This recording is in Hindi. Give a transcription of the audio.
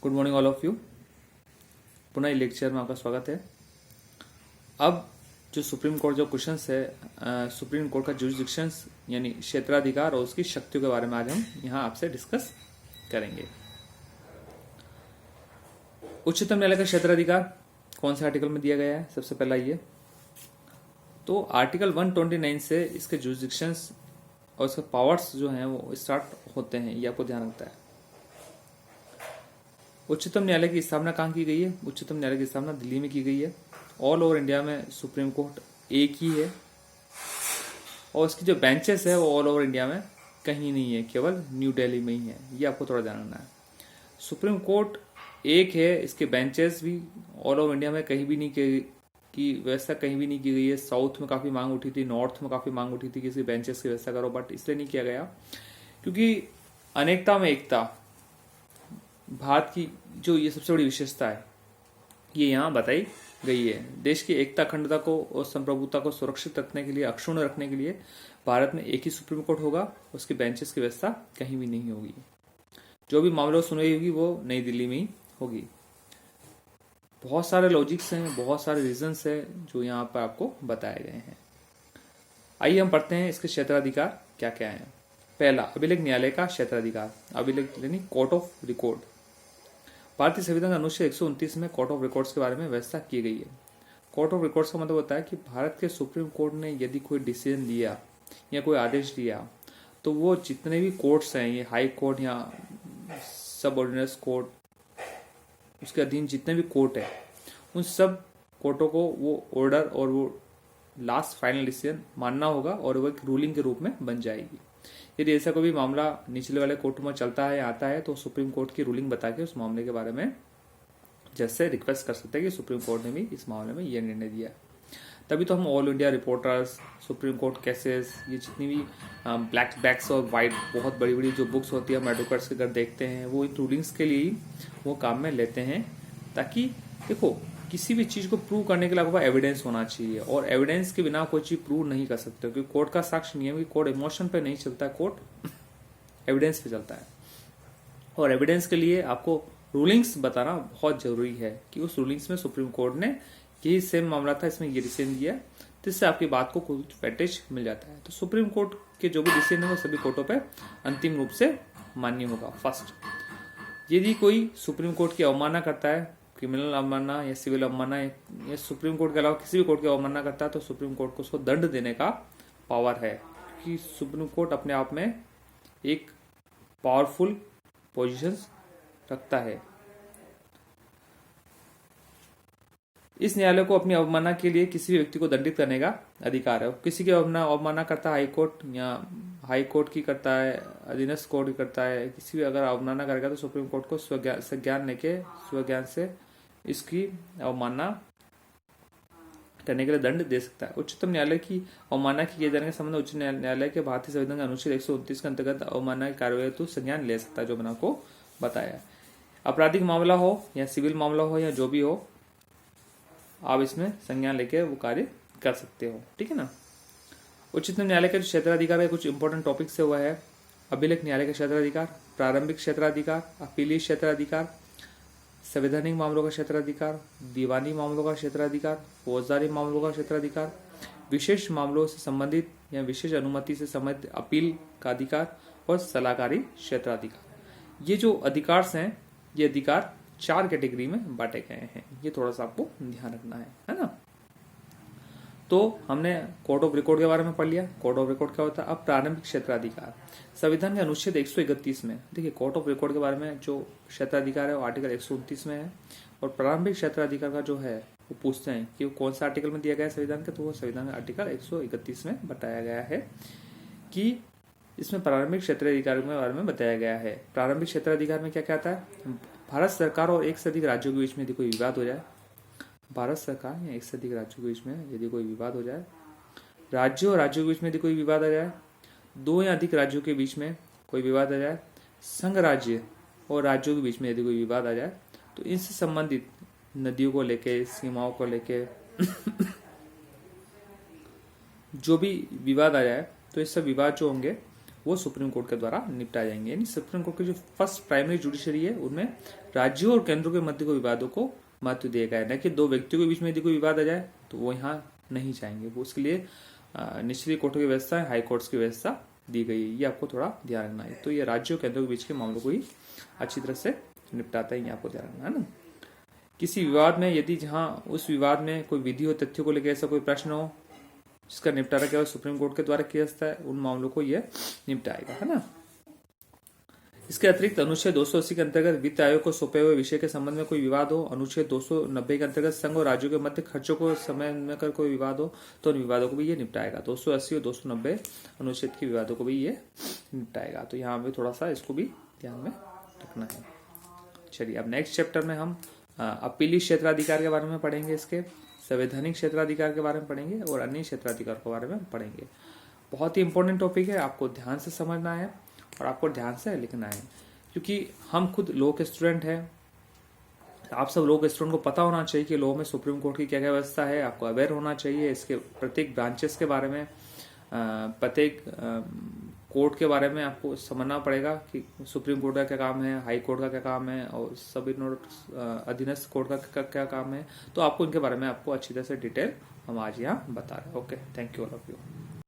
Good morning all of you. पुनः इस लेक्चर में आपका स्वागत है। अब जो सुप्रीम कोर्ट जो क्वेश्चंस है, सुप्रीम कोर्ट का जुरिसडिक्शंस यानी क्षेत्राधिकार और उसकी शक्तियों के बारे में आज हम यहाँ आपसे डिस्कस करेंगे। उच्चतम न्यायालय का क्षेत्राधिकार कौन से आर्टिकल में दिया गया है? सबसे पहला ये तो आर्टिकल 129 से इसके जुरिसडिक्शंस और उसके पावर्स जो हैं वो स्टार्ट होते हैं, ये आपको ध्यान रखता है। उच्चतम न्यायालय की स्थापना कहाँ की गई है? उच्चतम न्यायालय की स्थापना दिल्ली में की गई है। ऑल ओवर इंडिया में सुप्रीम कोर्ट एक ही है और उसकी जो बेंचेस है वो ऑल ओवर इंडिया में कहीं नहीं है, केवल न्यू दिल्ली में ही है। ये आपको थोड़ा जानना है। सुप्रीम कोर्ट एक है, इसके बेंचेस भी ऑल ओवर इंडिया में कहीं भी नहीं की व्यवस्था कहीं भी नहीं की गई है। साउथ में काफी मांग उठी थी, नॉर्थ में काफी मांग उठी थी किसी बेंचेस की व्यवस्था करो, बट इसलिए नहीं किया गया क्योंकि अनेकता में एकता भारत की जो ये सबसे बड़ी विशेषता है ये यहाँ बताई गई है। देश की एकता, अखंडता को और संप्रभुता को सुरक्षित रखने के लिए, अक्षुण्ण रखने के लिए भारत में एक ही सुप्रीम कोर्ट होगा, उसकी बेंचेस की व्यवस्था कहीं भी नहीं होगी। जो भी मामलों सुनवाई होगी वो नई दिल्ली में ही होगी। बहुत सारे लॉजिक्स हैं, बहुत सारे रीजंस हैं जो यहाँ पर आपको बताए गए हैं। आइए हम पढ़ते हैं इसके क्षेत्राधिकार क्या क्या है। पहला, अभिलेख न्यायालय का क्षेत्राधिकार। अभिलेख यानी कोर्ट ऑफ रिकॉर्ड। भारतीय संविधान अनुच्छेद 129 में कोर्ट ऑफ रिकॉर्ड्स के बारे में व्यवस्था की गई है। कोर्ट ऑफ रिकॉर्ड्स का मतलब होता है कि भारत के सुप्रीम कोर्ट ने यदि कोई डिसीजन दिया या कोई आदेश दिया तो वो जितने भी कोर्ट्स हैं, ये हाई कोर्ट या सब ऑर्डिनेंस कोर्ट, उसके अधीन जितने भी कोर्ट है, उन सब कोर्टों को वो ऑर्डर और वो लास्ट फाइनल डिसीजन मानना होगा और वो एक रूलिंग के रूप में बन जाएगी। यदि ऐसा कोई भी मामला निचले वाले कोर्ट में चलता है, आता है, तो सुप्रीम कोर्ट की रूलिंग बता के उस मामले के बारे में जज से रिक्वेस्ट कर सकते हैं कि सुप्रीम कोर्ट ने भी इस मामले में यह निर्णय दिया। तभी तो हम all India reporters, supreme court cases, ये जितनी भी ब्लैक बैक्स और वाइट बहुत बड़ी बड़ी जो बुक्स होती है हम एडवोकेट्स के घर देखते हैं, वो इन रूलिंग्स के लिए वो काम में लेते हैं। ताकि देखो, किसी भी चीज को प्रूव करने के लिए आपको एविडेंस होना चाहिए और एविडेंस के बिना कोई चीज प्रूव नहीं कर सकते, क्योंकि कोर्ट का साक्ष्य नियम कि कोर्ट इमोशन पे नहीं चलता है, कोर्ट एविडेंस पे चलता है। और एविडेंस के लिए आपको रूलिंग्स बताना बहुत जरूरी है कि उस रूलिंग्स में सुप्रीम कोर्ट ने यही सेम मामला था, इसमें ये डिसीजन दिया, जिससे आपकी बात को कुछ वेटेज मिल जाता है। तो सुप्रीम कोर्ट के जो भी डिसीजन है वो सभी कोर्टों पे अंतिम रूप से मान्य होगा। फर्स्ट, यदि कोई सुप्रीम कोर्ट की अवमानना करता है, क्रिमिनल अवमानना या सिविल अवमानना या सुप्रीम कोर्ट के अलावा किसी भी कोर्ट की अवमानना करता है, तो सुप्रीम कोर्ट को उसको दंड देने का पावर है, क्योंकि सुप्रीम कोर्ट अपने आप में एक पावरफुल पोजीशन रखता है। इस न्यायालय को अपनी अवमानना के लिए किसी भी व्यक्ति को दंडित करने का अधिकार है। किसी की अवमानना करता है हाई कोर्ट या हाई कोर्ट की करता है, अधीनस्थ कोर्ट की करता है, किसी भी अगर अवमानना करेगा तो सुप्रीम कोर्ट को स्वज्ञान से इसकी अवमानना करने के लिए दंड दे सकता है। उच्चतम न्यायालय की अवमानना किए जाने के संबंध में उच्च न्यायालय के भारतीय संविधान के अनुच्छेद 129 के अंतर्गत अवमानना की कार्रवाई तो संज्ञान ले सकता है, जो मैंने आपको बताया। आपराधिक मामला हो या सिविल मामला हो या जो भी हो, आप इसमें संज्ञान लेके वो कार्य कर सकते हो, ठीक है ना। उच्चतम न्यायालय के क्षेत्राधिकार के कुछ इंपॉर्टेंट टॉपिक्स से हुआ है। अभिलेख न्यायालय का क्षेत्राधिकार, प्रारंभिक क्षेत्राधिकार, अपीलीय क्षेत्राधिकार, संवैधानिक मामलों का क्षेत्राधिकार, दीवानी मामलों का क्षेत्राधिकार, फौजदारी मामलों का क्षेत्राधिकार, विशेष मामलों से संबंधित या विशेष अनुमति से संबंधित अपील का अधिकार और सलाहकारी क्षेत्राधिकार। ये जो अधिकार हैं, ये अधिकार 4 कैटेगरी में बांटे गए हैं। ये थोड़ा सा आपको ध्यान रखना है ना। तो हमने कोर्ट ऑफ रिकॉर्ड के बारे में पढ़ लिया। कोर्ट ऑफ रिकॉर्ड क्या होता है? अब प्रारंभिक क्षेत्राधिकार, संविधान के अनुच्छेद 131 में देखिए, कोर्ट ऑफ रिकॉर्ड के बारे में जो क्षेत्राधिकार है वो आर्टिकल 129 में है, और प्रारंभिक क्षेत्राधिकार का जो है वो पूछते हैं कि वो कौन सा आर्टिकल में दिया गया है संविधान के, तो वो संविधान के आर्टिकल 131 में बताया गया है कि इसमें प्रारंभिक क्षेत्राधिकार के बारे में बताया गया है। प्रारंभिक क्षेत्राधिकार में क्या कहता है? भारत सरकार और एक से अधिक राज्यों के बीच में यदि कोई विवाद हो जाए, भारत सरकार या एक से अधिक राज्यों के बीच में यदि कोई विवाद हो जाए, राज्यों और राज्यों के बीच में यदि कोई विवाद आ जाए, 2 या अधिक राज्यों के बीच में कोई विवाद आ जाए, संघ राज्य और राज्यों के बीच में यदि कोई विवाद आ जाए, तो इनसे संबंधित नदियों को लेके, सीमाओं को लेके जो भी विवाद आ जाए, तो इस सब विवाद जो होंगे वो सुप्रीम कोर्ट के द्वारा निपटाए जाएंगे। यानी सुप्रीम कोर्ट की जो फर्स्ट प्राइमरी जुडिशरी है उनमें राज्यों और केंद्रों के मध्य को विवादों को महत्व दिया गया है, न कि दो व्यक्तियों के बीच में यदि कोई विवाद आ जाए तो वो यहाँ नहीं जाएंगे। वो उसके लिए निचली कोर्टों की व्यवस्था है, हाई कोर्ट्स की व्यवस्था दी गई है। ये आपको थोड़ा ध्यान रखना है। तो ये राज्यों और केंद्रों के बीच के मामलों को ही अच्छी तरह से निपटाता है, ये आपको ध्यान रखना है ना। किसी विवाद में यदि जहां उस विवाद में कोई विधि और तथ्यों को लेकर ऐसा कोई प्रश्न हो जिसका निपटारा केवल सुप्रीम कोर्ट के द्वारा किया जाता है, उन मामलों को यह निपटाएगा, है ना। इसके अतिरिक्त अनुच्छेद 280 के अंतर्गत वित्त आयोग को सौंपे हुए विषय के संबंध में कोई विवाद हो, अनुच्छेद 290 के अंतर्गत संघ और राज्यों के मध्य खर्चों को समय में कर कोई विवाद हो तो उन विवादों को भी ये निपटाएगा। 280 और 290 अनुच्छेद के विवादों को भी ये निपटाएगा। तो यहाँ पे थोड़ा सा इसको भी ध्यान में रखना है। चलिए अब नेक्स्ट चैप्टर में हम अपीली क्षेत्राधिकार के बारे में पढ़ेंगे, इसके संवैधानिक क्षेत्राधिकार के बारे में पढ़ेंगे और अन्य क्षेत्राधिकार के बारे में पढ़ेंगे। बहुत ही इंपॉर्टेंट टॉपिक है, आपको ध्यान से समझना है और आपको ध्यान से लिखना है, क्योंकि हम खुद लॉ के स्टूडेंट हैं। आप सब लॉ के स्टूडेंट को पता होना चाहिए कि लॉ में सुप्रीम कोर्ट की क्या क्या व्यवस्था है। आपको अवेयर होना चाहिए इसके प्रत्येक ब्रांचेस के बारे में, प्रत्येक कोर्ट के बारे में आपको समझना पड़ेगा कि सुप्रीम कोर्ट का क्या काम है, हाई कोर्ट का क्या काम है और सब अधीनस्थ कोर्ट का क्या काम है। तो आपको इनके बारे में आपको अच्छी तरह से डिटेल हम आज यहाँ बता रहे हैं। Okay, thank you all of you.